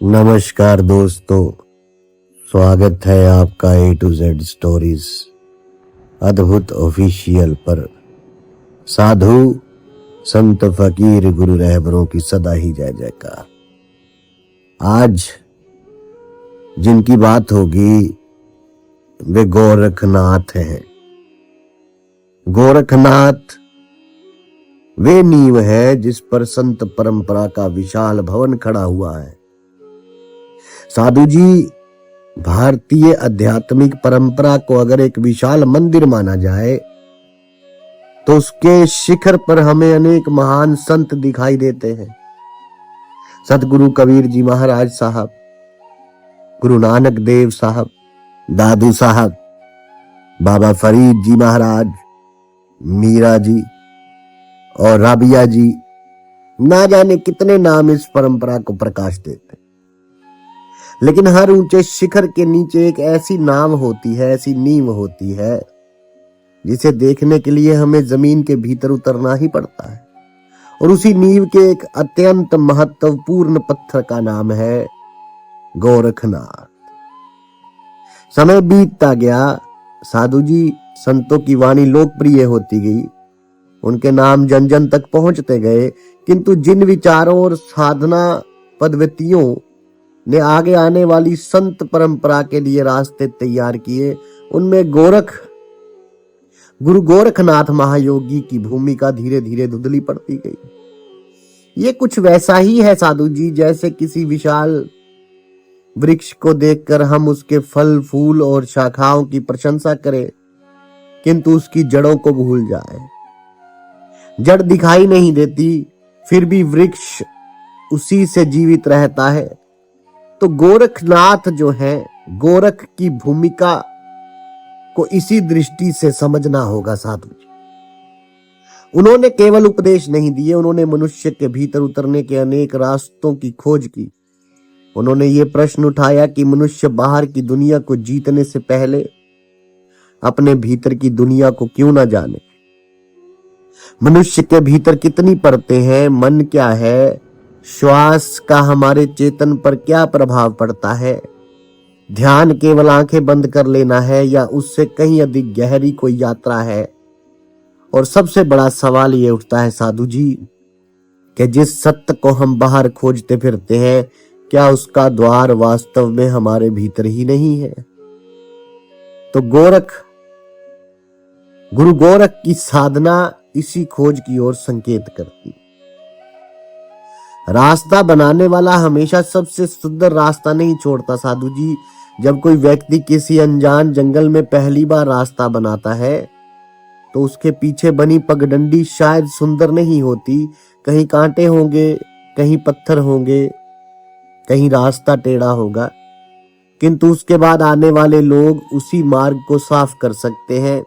नमस्कार दोस्तों, स्वागत है आपका A to Z स्टोरीज अद्भुत ऑफिशियल पर। साधु संत फकीर गुरु रहबरों की सदा ही जय जयकार। आज जिनकी बात होगी वे गोरखनाथ हैं। गोरखनाथ वे नींव है जिस पर संत परंपरा का विशाल भवन खड़ा हुआ है। साधु जी, भारतीय आध्यात्मिक परंपरा को अगर एक विशाल मंदिर माना जाए तो उसके शिखर पर हमें अनेक महान संत दिखाई देते हैं। सतगुरु कबीर जी महाराज साहब, गुरु नानक देव साहब, दादू साहब, बाबा फरीद जी महाराज, मीरा जी और राबिया जी, ना जाने कितने नाम इस परंपरा को प्रकाश देते। लेकिन हर ऊंचे शिखर के नीचे एक ऐसी नाव होती है, ऐसी नींव होती है जिसे देखने के लिए हमें जमीन के भीतर उतरना ही पड़ता है। और उसी नींव के एक अत्यंत महत्वपूर्ण पत्थर का नाम है गोरखनाथ। समय बीतता गया, साधु जी संतों की वाणी लोकप्रिय होती गई, उनके नाम जन जन तक पहुंचते गए। किंतु जिन विचारों और साधना पद्धतियों ने आगे आने वाली संत परंपरा के लिए रास्ते तैयार किए, उनमें गुरु गोरखनाथ महायोगी की भूमिका धीरे धीरे धुंधली पड़ती गई। ये कुछ वैसा ही है साधु जी, जैसे किसी विशाल वृक्ष को देखकर हम उसके फल, फूल और शाखाओं की प्रशंसा करें, किंतु उसकी जड़ों को भूल जाए। जड़ दिखाई नहीं देती, फिर भी वृक्ष उसी से जीवित रहता है। तो गोरखनाथ जो है, गोरख की भूमिका को इसी दृष्टि से समझना होगा साधु जी। उन्होंने केवल उपदेश नहीं दिए, उन्होंने मनुष्य के भीतर उतरने के अनेक रास्तों की खोज की। उन्होंने ये प्रश्न उठाया कि मनुष्य बाहर की दुनिया को जीतने से पहले अपने भीतर की दुनिया को क्यों ना जाने। मनुष्य के भीतर कितनी परतें हैं, मन क्या है, श्वास का हमारे चेतन पर क्या प्रभाव पड़ता है, ध्यान केवल आंखें बंद कर लेना है या उससे कहीं अधिक गहरी कोई यात्रा है। और सबसे बड़ा सवाल ये उठता है साधु जी कि जिस सत्य को हम बाहर खोजते फिरते हैं, क्या उसका द्वार वास्तव में हमारे भीतर ही नहीं है। तो गुरु गोरख की साधना इसी खोज की ओर संकेत करती। रास्ता बनाने वाला हमेशा सबसे सुंदर रास्ता नहीं छोड़ता साधु जी। जब कोई व्यक्ति किसी अनजान जंगल में पहली बार रास्ता बनाता है तो उसके पीछे बनी पगडंडी शायद सुंदर नहीं होती। कहीं कांटे होंगे, कहीं पत्थर होंगे, कहीं रास्ता टेढ़ा होगा, किंतु उसके बाद आने वाले लोग उसी मार्ग को साफ कर सकते हैं।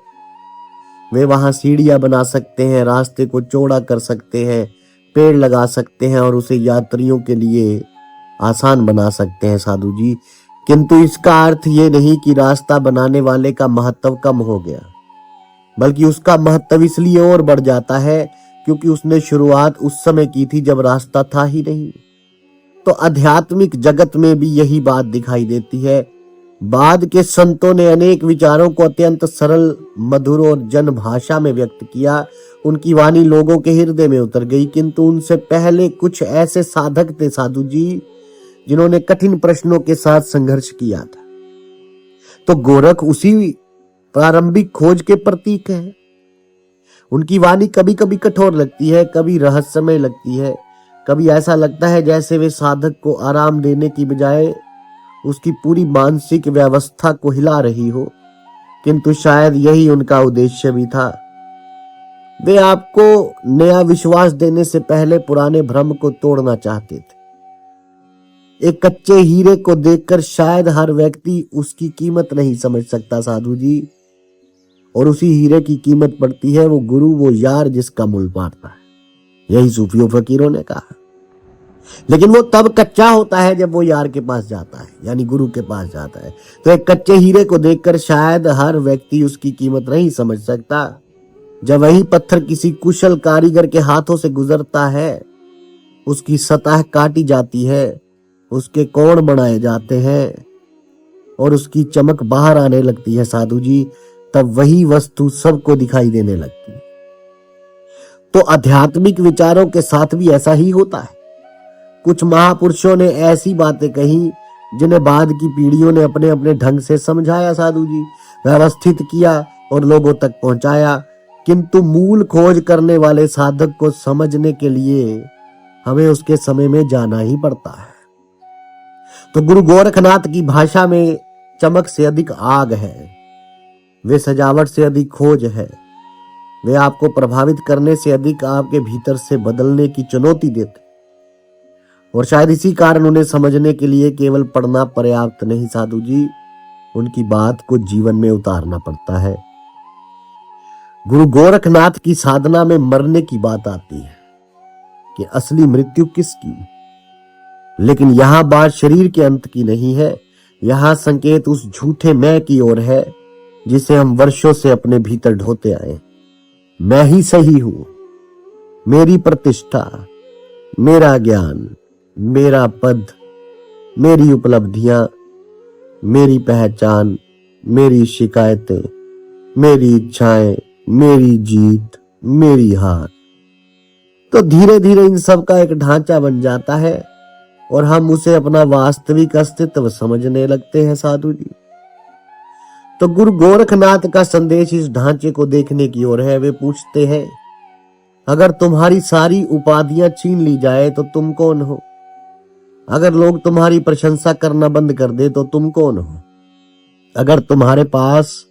वे वहां सीढ़ियां बना सकते हैं, रास्ते को चौड़ा कर सकते हैं, पेड़ लगा सकते हैं और उसे यात्रियों के लिए आसान बना सकते हैं साधु जी। किंतु इसका अर्थ ये नहीं कि रास्ता बनाने वाले का महत्व कम हो गया, बल्कि उसका महत्व इसलिए और बढ़ जाता है क्योंकि उसने शुरुआत उस समय की थी जब रास्ता था ही नहीं। तो आध्यात्मिक जगत में भी यही बात दिखाई देती है। बाद के संतों ने अनेक विचारों को अत्यंत सरल, मधुर और जन भाषा में व्यक्त किया। उनकी वाणी लोगों के हृदय में उतर गई। किंतु उनसे पहले कुछ ऐसे साधक थे साधु जी, जिन्होंने कठिन प्रश्नों के साथ संघर्ष किया था। तो गोरख उसी प्रारंभिक खोज के प्रतीक है। उनकी वाणी कभी कभी कठोर लगती है, कभी रहस्यमय लगती है, कभी ऐसा लगता है जैसे वे साधक को आराम देने की बजाय उसकी पूरी मानसिक व्यवस्था को हिला रही हो। किंतु शायद यही उनका उद्देश्य भी था। वे आपको नया विश्वास देने से पहले पुराने भ्रम को तोड़ना चाहते थे। एक कच्चे हीरे को देखकर शायद हर व्यक्ति उसकी कीमत नहीं समझ सकता साधु जी, और उसी हीरे की कीमत पड़ती है वो गुरु, वो यार जिसका मूल पाटता है। यही सूफियों फकीरों ने कहा। लेकिन वो तब कच्चा होता है जब वो यार के पास जाता है, यानी गुरु के पास जाता है। तो एक कच्चे हीरे को देखकर शायद हर व्यक्ति उसकी कीमत नहीं समझ सकता। जब वही पत्थर किसी कुशल कारीगर के हाथों से गुजरता है, उसकी सतह काटी जाती है, उसके कोण बनाए जाते हैं और उसकी चमक बाहर आने लगती है साधु जी, तब वही वस्तु सबको दिखाई देने लगती है। तो आध्यात्मिक विचारों के साथ भी ऐसा ही होता है। कुछ महापुरुषों ने ऐसी बातें कही जिन्हें बाद की पीढ़ियों ने अपने अपने ढंग से समझाया साधु जी, व्यवस्थित किया और लोगों तक पहुंचाया, किंतु मूल खोज करने वाले साधक को समझने के लिए हमें उसके समय में जाना ही पड़ता है। तो गुरु गोरखनाथ की भाषा में चमक से अधिक आग है, वे सजावट से अधिक खोज है, वे आपको प्रभावित करने से अधिक आपके भीतर से बदलने की चुनौती देते, और शायद इसी कारण उन्हें समझने के लिए केवल पढ़ना पर्याप्त नहीं साधु जी, उनकी बात को जीवन में उतारना पड़ता है। गुरु गोरखनाथ की साधना में मरने की बात आती है कि असली मृत्यु किसकी, लेकिन यहां बात शरीर के अंत की नहीं है, यहां संकेत उस झूठे मैं की ओर है जिसे हम वर्षों से अपने भीतर ढोते आए। मैं ही सही हूं, मेरी प्रतिष्ठा, मेरा ज्ञान, मेरा पद, मेरी उपलब्धियां, मेरी पहचान, मेरी शिकायतें, मेरी इच्छाएं, मेरी जीत, मेरी हार। तो धीरे धीरे इन सब का एक ढांचा बन जाता है और हम उसे अपना वास्तविक अस्तित्व समझने लगते हैं साधु जी। तो गुरु गोरखनाथ का संदेश इस ढांचे को देखने की ओर है। वे पूछते हैं, अगर तुम्हारी सारी उपाधियां छीन ली जाए तो तुम कौन हो? अगर लोग तुम्हारी प्रशंसा करना बंद कर दे तो तुम कौन हो? अगर तुम्हारे पास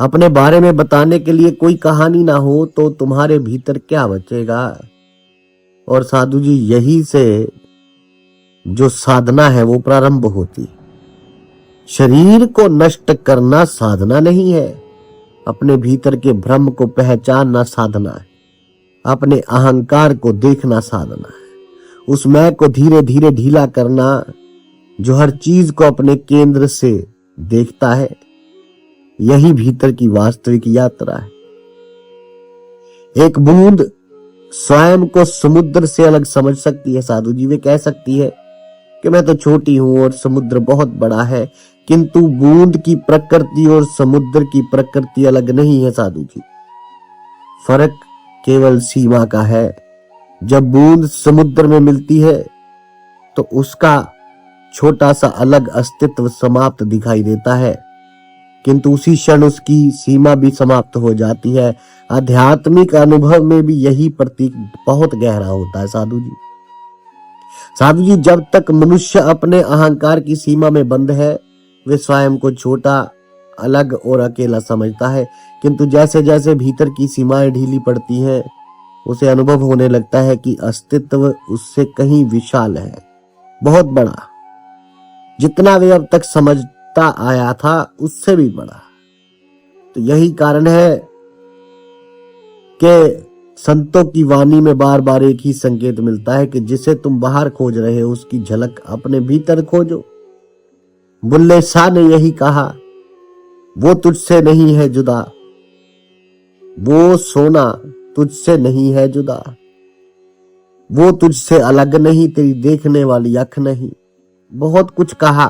अपने बारे में बताने के लिए कोई कहानी ना हो तो तुम्हारे भीतर क्या बचेगा? और साधु जी, यही से जो साधना है वो प्रारंभ होती है। शरीर को नष्ट करना साधना नहीं है, अपने भीतर के भ्रम को पहचानना साधना है, अपने अहंकार को देखना साधना है, उस मैं को धीरे धीरे ढीला करना जो हर चीज को अपने केंद्र से देखता है। यही भीतर की वास्तविक यात्रा है। एक बूंद स्वयं को समुद्र से अलग समझ सकती है साधु जी। वे कह सकती है कि मैं तो छोटी हूं और समुद्र बहुत बड़ा है, किंतु बूंद की प्रकृति और समुद्र की प्रकृति अलग नहीं है साधु जी। फर्क केवल सीमा का है। जब बूंद समुद्र में मिलती है तो उसका छोटा सा अलग अस्तित्व समाप्त दिखाई देता है, किंतु उसी क्षण उसकी सीमा भी समाप्त हो जाती है। आध्यात्मिक अनुभव में भी यही प्रतीक बहुत गहरा होता है साधु जी। साधु जी, जब तक मनुष्य अपने अहंकार की सीमा में बंद है, वे स्वयं को छोटा, अलग और अकेला समझता है, किंतु जैसे जैसे भीतर की सीमाएं ढीली पड़ती हैं, उसे अनुभव होने लगता है कि अस्तित्व उससे कहीं विशाल है, बहुत बड़ा। जितना वे अब तक समझता आया था उससे भी बड़ा। तो यही कारण है कि संतों की वाणी में बार बार एक ही संकेत मिलता है कि जिसे तुम बाहर खोज रहे हो उसकी झलक अपने भीतर खोजो। बुल्ले शाह ने यही कहा, वो तुझसे नहीं है जुदा, वो सोना तुझसे नहीं है जुदा, वो तुझसे अलग नहीं, तेरी देखने वाली अख नहीं। बहुत कुछ कहा।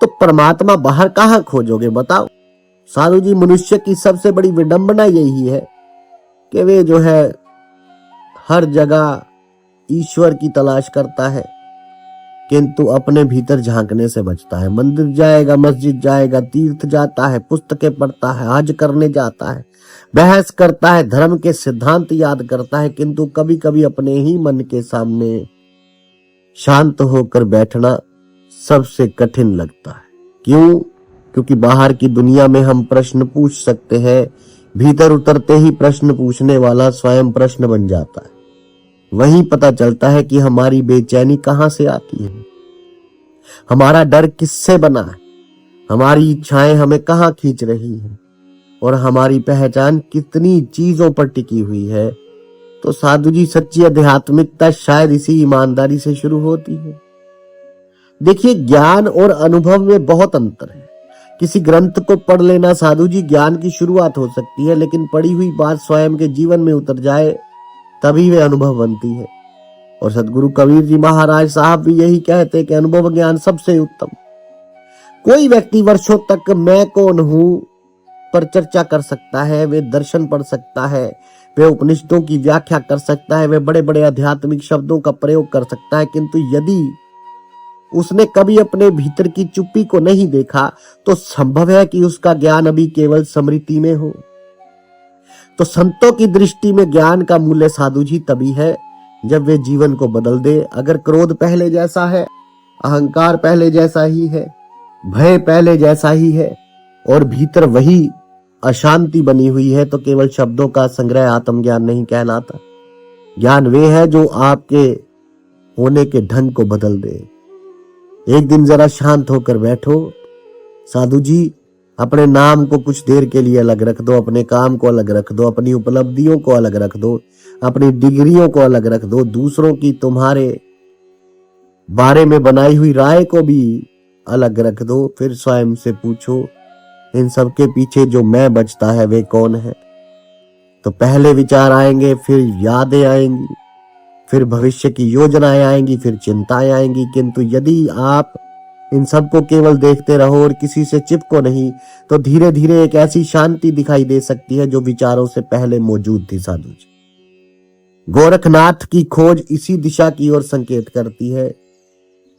तो परमात्मा बाहर कहां खोजोगे बताओ? साधु जी, मनुष्य की सबसे बड़ी विडंबना यही है कि वे जो है हर जगह ईश्वर की तलाश करता है, किंतु अपने भीतर झांकने से बचता है। मंदिर जाएगा, मस्जिद जाएगा, तीर्थ जाता है, पुस्तकें पढ़ता है, हज करने जाता है, बहस करता है, धर्म के सिद्धांत याद करता है, किंतु कभी कभी अपने ही मन के सामने शांत होकर बैठना सबसे कठिन लगता है। क्यों? क्योंकि बाहर की दुनिया में हम प्रश्न पूछ सकते हैं, भीतर उतरते ही प्रश्न पूछने वाला स्वयं प्रश्न बन जाता है। वहीं पता चलता है कि हमारी बेचैनी कहां से आती है, हमारा डर किससे बना है, हमारी इच्छाएं हमें कहां खींच रही हैं, और हमारी पहचान कितनी चीजों पर टिकी हुई है। तो साधु जी, सच्ची आध्यात्मिकता शायद इसी ईमानदारी से शुरू होती है। देखिए, ज्ञान और अनुभव में बहुत अंतर है। किसी ग्रंथ को पढ़ लेना साधु जी ज्ञान की शुरुआत हो सकती है, लेकिन पढ़ी हुई बात स्वयं के जीवन में उतर जाए तभी वे अनुभव बनती है। और सदगुरु कबीर जी महाराज साहब भी यही कहते कि अनुभव ज्ञान सबसे उत्तम। कोई व्यक्ति वर्षों तक मैं कौन हूं पर चर्चा कर सकता है, वे दर्शन पढ़ सकता है, वे उपनिषदों की व्याख्या कर सकता है, वे बड़े बड़े आध्यात्मिक शब्दों का प्रयोग कर सकता है, किंतु यदि उसने कभी अपने भीतर की चुप्पी को नहीं देखा तो संभव है कि उसका ज्ञान अभी केवल स्मृति में हो। तो संतों की दृष्टि में ज्ञान का मूल्य साधु जी तभी है जब वे जीवन को बदल दे। अगर क्रोध पहले जैसा है, अहंकार पहले जैसा ही है, भय पहले जैसा ही है और भीतर वही अशांति बनी हुई है, तो केवल शब्दों का संग्रह आत्मज्ञान नहीं कहलाता। ज्ञान वे है जो आपके होने के ढंग को बदल दे। एक दिन जरा शांत होकर बैठो साधु जी, अपने नाम को कुछ देर के लिए अलग रख दो, अपने काम को अलग रख दो, अपनी उपलब्धियों को अलग रख दो, अपनी डिग्रियों को अलग रख दो, दूसरों की तुम्हारे बारे में बनाई हुई राय को भी अलग रख दो। फिर स्वयं से पूछो इन सब के पीछे जो मैं बचता है वे कौन है। तो पहले विचार आएंगे, फिर यादें आएंगी, फिर भविष्य की योजनाएं आएंगी, फिर चिंताएं आएंगी। किंतु यदि आप इन सबको केवल देखते रहो और किसी से चिपको नहीं, तो धीरे धीरे एक ऐसी शांति दिखाई दे सकती है जो विचारों से पहले मौजूद थी। साधु जी, गोरखनाथ की खोज इसी दिशा की ओर संकेत करती है।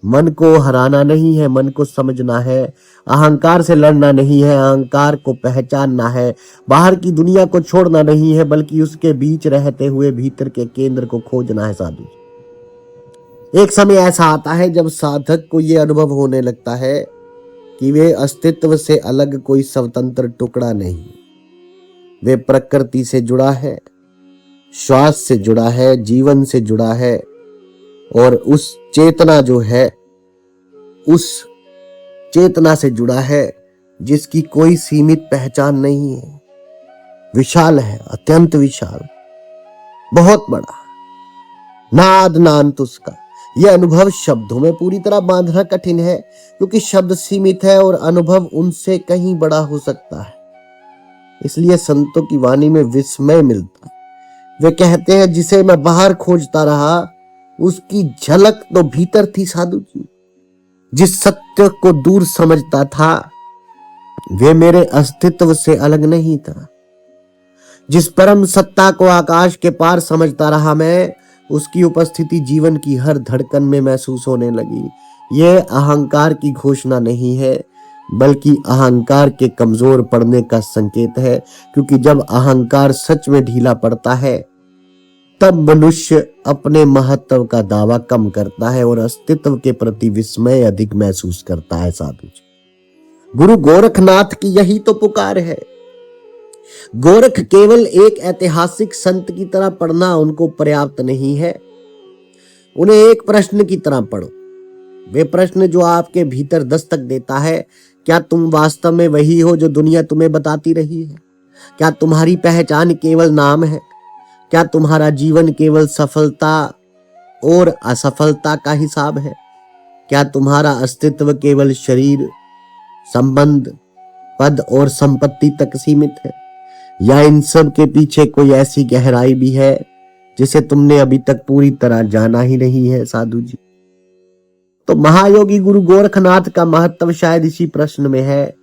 मन को हराना नहीं है, मन को समझना है, अहंकार से लड़ना नहीं है, अहंकार को पहचानना है, बाहर की दुनिया को छोड़ना नहीं है, बल्कि उसके बीच रहते हुए भीतर के केंद्र को खोजना है। साधु जी, एक समय ऐसा आता है जब साधक को यह अनुभव होने लगता है कि वे अस्तित्व से अलग कोई स्वतंत्र टुकड़ा नहीं, वे प्रकृति से जुड़ा है, श्वास से जुड़ा है, जीवन से जुड़ा है और उस चेतना जो है उस चेतना से जुड़ा है जिसकी कोई सीमित पहचान नहीं है, विशाल है, अत्यंत विशाल, बहुत बड़ा, नाद ना अंत उसका। यह अनुभव शब्दों में पूरी तरह बांधना कठिन है क्योंकि शब्द सीमित है और अनुभव उनसे कहीं बड़ा हो सकता है। इसलिए संतों की वाणी में विस्मय मिलता। वे कहते हैं जिसे मैं बाहर खोजता रहा उसकी झलक तो भीतर थी। साधु जी, जिस सत्य को दूर समझता था वे मेरे अस्तित्व से अलग नहीं था। जिस परम सत्ता को आकाश के पार समझता रहा मैं, उसकी उपस्थिति जीवन की हर धड़कन में महसूस होने लगी। यह अहंकार की घोषणा नहीं है बल्कि अहंकार के कमजोर पड़ने का संकेत है, क्योंकि जब अहंकार सच में ढीला पड़ता है तब मनुष्य अपने महत्व का दावा कम करता है और अस्तित्व के प्रति विस्मय अधिक महसूस करता है। साधु जी, गुरु गोरखनाथ की यही तो पुकार है। गोरख केवल एक ऐतिहासिक संत की तरह पढ़ना उनको पर्याप्त नहीं है, उन्हें एक प्रश्न की तरह पढ़ो। वे प्रश्न जो आपके भीतर दस्तक देता है, क्या तुम वास्तव में वही हो जो दुनिया तुम्हें बताती रही है? क्या तुम्हारी पहचान केवल नाम है? क्या तुम्हारा जीवन केवल सफलता और असफलता का हिसाब है? क्या तुम्हारा अस्तित्व केवल शरीर, संबंध, पद और संपत्ति तक सीमित है, या इन सब के पीछे कोई ऐसी गहराई भी है जिसे तुमने अभी तक पूरी तरह जाना ही नहीं है? साधु जी, तो महायोगी गुरु गोरखनाथ का महत्व शायद इसी प्रश्न में है।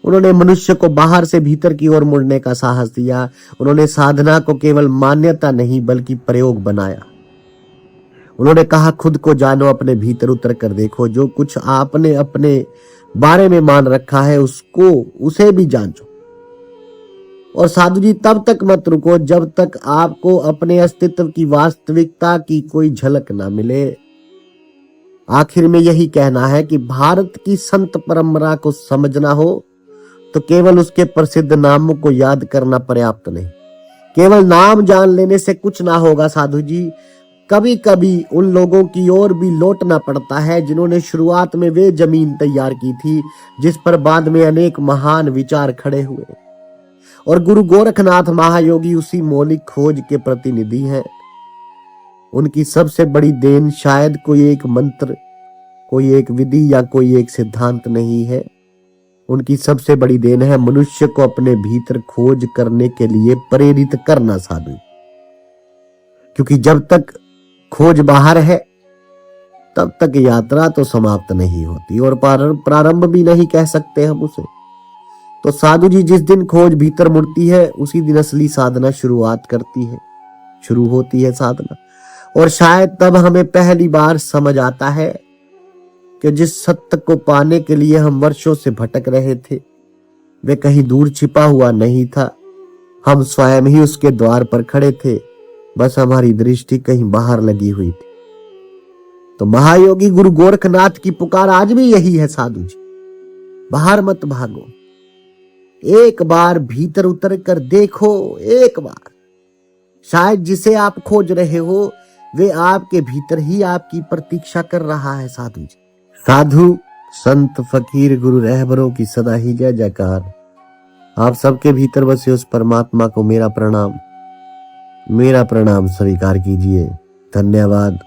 उन्होंने मनुष्य को बाहर से भीतर की ओर मुड़ने का साहस दिया। उन्होंने साधना को केवल मान्यता नहीं बल्कि प्रयोग बनाया। उन्होंने कहा खुद को जानो, अपने भीतर उतर कर देखो, जो कुछ आपने अपने बारे में मान रखा है उसे भी जांचो। और साधु जी, तब तक मत रुको जब तक आपको अपने अस्तित्व की वास्तविकता की कोई झलक ना मिले। आखिर में यही कहना है कि भारत की संत परंपरा को समझना हो तो केवल उसके प्रसिद्ध नामों को याद करना पर्याप्त नहीं। केवल नाम जान लेने से कुछ ना होगा। साधु जी, कभी कभी उन लोगों की ओर भी लौटना पड़ता है जिन्होंने शुरुआत में वे जमीन तैयार की थी जिस पर बाद में अनेक महान विचार खड़े हुए। और गुरु गोरखनाथ महायोगी उसी मौलिक खोज के प्रतिनिधि हैं। उनकी सबसे बड़ी देन शायद कोई एक मंत्र, कोई एक विधि या कोई एक सिद्धांत नहीं है। उनकी सबसे बड़ी देन है मनुष्य को अपने भीतर खोज करने के लिए प्रेरित करना। साधु, क्योंकि जब तक खोज बाहर है तब तक यात्रा तो समाप्त नहीं होती और प्रारंभ भी नहीं कह सकते हम उसे। तो साधु जी, जिस दिन खोज भीतर मुड़ती है उसी दिन असली साधना शुरू होती है साधना। और शायद तब हमें पहली बार समझ आता है कि जिस सत्य को पाने के लिए हम वर्षों से भटक रहे थे वे कहीं दूर छिपा हुआ नहीं था, हम स्वयं ही उसके द्वार पर खड़े थे, बस हमारी दृष्टि कहीं बाहर लगी हुई थी। तो महायोगी गुरु गोरखनाथ की पुकार आज भी यही है साधु जी, बाहर मत भागो, एक बार भीतर उतर कर देखो। एक बार शायद जिसे आप खोज रहे हो वे आपके भीतर ही आपकी प्रतीक्षा कर रहा है साधु जी। साधु संत फकीर गुरु रहबरों की सदा ही जय जयकार। आप सबके भीतर बसे उस परमात्मा को मेरा प्रणाम स्वीकार कीजिए। धन्यवाद।